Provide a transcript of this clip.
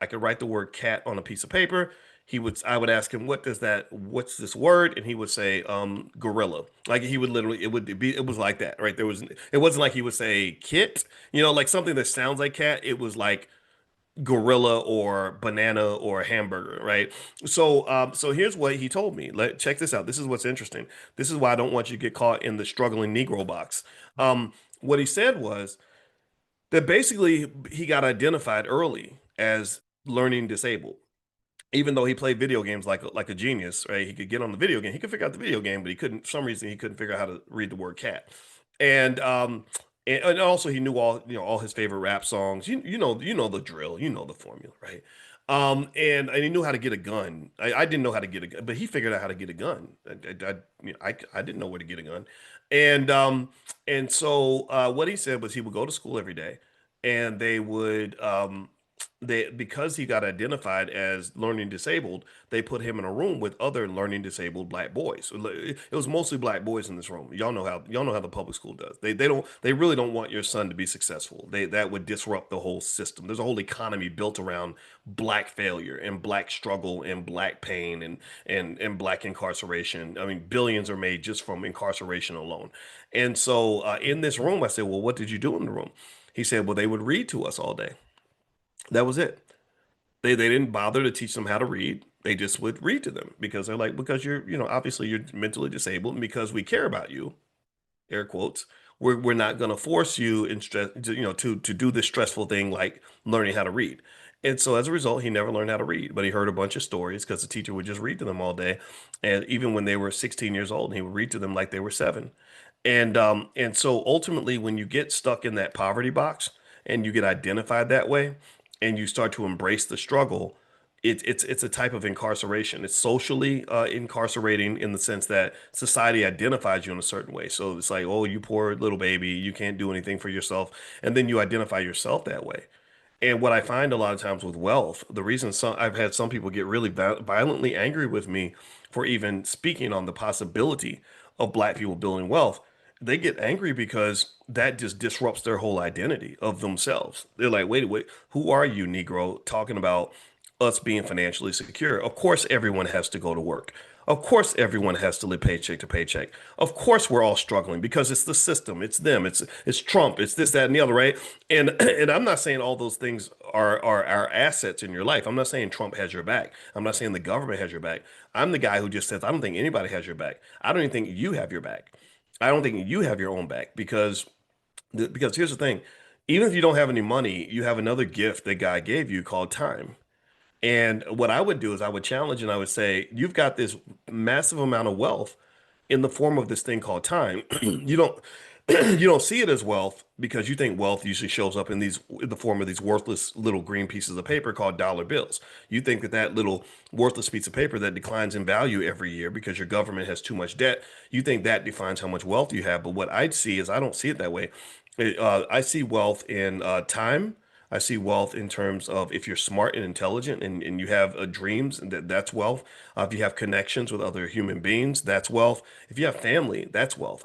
I could write the word cat on a piece of paper. I would ask him, what's this word? And he would say, gorilla. Like he would literally, it was like that, right? It wasn't like he would say kit, like something that sounds like cat. It was like gorilla or banana or hamburger, right? So here's what he told me. Check this out. This is what's interesting. This is why I don't want you to get caught in the struggling Negro box. What he said was that basically he got identified early as learning disabled, even though he played video games like a genius, right? He could get on the video game, he could figure out the video game, but he couldn't, for some reason, he couldn't figure out how to read the word cat. And and also he knew all his favorite rap songs. You know the drill, you know the formula, right? And he knew how to get a gun. I didn't know how to get a gun, but he figured out how to get a gun. I didn't know where to get a gun, and so what he said was he would go to school every day, and they because he got identified as learning disabled, they put him in a room with other learning disabled black boys. So it was mostly black boys in this room. Y'all know how the public school does. They really don't want your son to be successful. That would disrupt the whole system. There's a whole economy built around black failure and black struggle and black pain and black incarceration. I mean, billions are made just from incarceration alone. And so in this room, I said, "Well, what did you do in the room?" He said, "Well, they would read to us all day. That was it. They didn't bother to teach them how to read. They just would read to them because they're like, because obviously you're mentally disabled, and because we care about you, air quotes, we're not going to force you in stress, to do this stressful thing like learning how to read." And so as a result, he never learned how to read, but he heard a bunch of stories because the teacher would just read to them all day. And even when they were 16 years old, he would read to them like they were seven. And so ultimately, when you get stuck in that poverty box and you get identified that way, and you start to embrace the struggle, it's a type of incarceration. It's socially incarcerating in the sense that society identifies you in a certain way. So it's like, oh, you poor little baby, you can't do anything for yourself, and then you identify yourself that way. And what I find a lot of times with wealth, the reason I've had some people get really violently angry with me for even speaking on the possibility of black people building wealth, they get angry because that just disrupts their whole identity of themselves. They're like, wait, who are you, Negro, talking about us being financially secure? Of course, everyone has to go to work. Of course, everyone has to live paycheck to paycheck. Of course, we're all struggling because it's the system, it's them, it's Trump, it's this, that, and the other, right? And and I'm not saying all those things are assets in your life. I'm not saying Trump has your back. I'm not saying the government has your back. I'm the guy who just says I don't think anybody has your back. I don't even think you have your back. I don't think you have your own back because here's the thing. Even if you don't have any money, you have another gift that God gave you called time. And what I would do is I would challenge and I would say, you've got this massive amount of wealth in the form of this thing called time. You don't you don't see it as wealth because you think wealth usually shows up in the form of these worthless little green pieces of paper called dollar bills. You think that little worthless piece of paper that declines in value every year because your government has too much debt, you think that defines how much wealth you have. But what I see is I don't see it that way. I see wealth in time. I see wealth in terms of if you're smart and intelligent and you have dreams, and that's wealth. If you have connections with other human beings, that's wealth. If you have family, that's wealth.